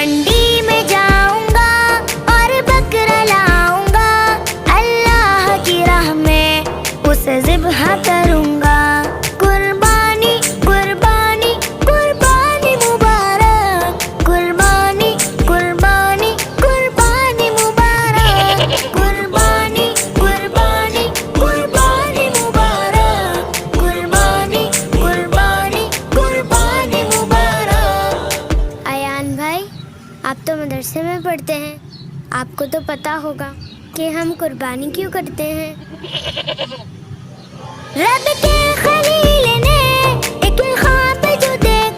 मंडी में जाऊंगा और बकरा लाऊंगा, अल्लाह की राह में उसे ज़िब्ह करूंगा। कुर्बानी कुर्बानी कुर्बानी मुबारक, कुर्बानी कुर्बानी कुर्बानी मुबारक, कुर्बानी कुर्बानी कुर्बानी मुबारक, कुर्बानी कुर्बानी कुर्बानी मुबारक। अयान भाई, आप तो मदरसे में पढ़ते हैं, आपको तो पता होगा कि हम कुर्बानी क्यों करते हैं। रब के खलील ने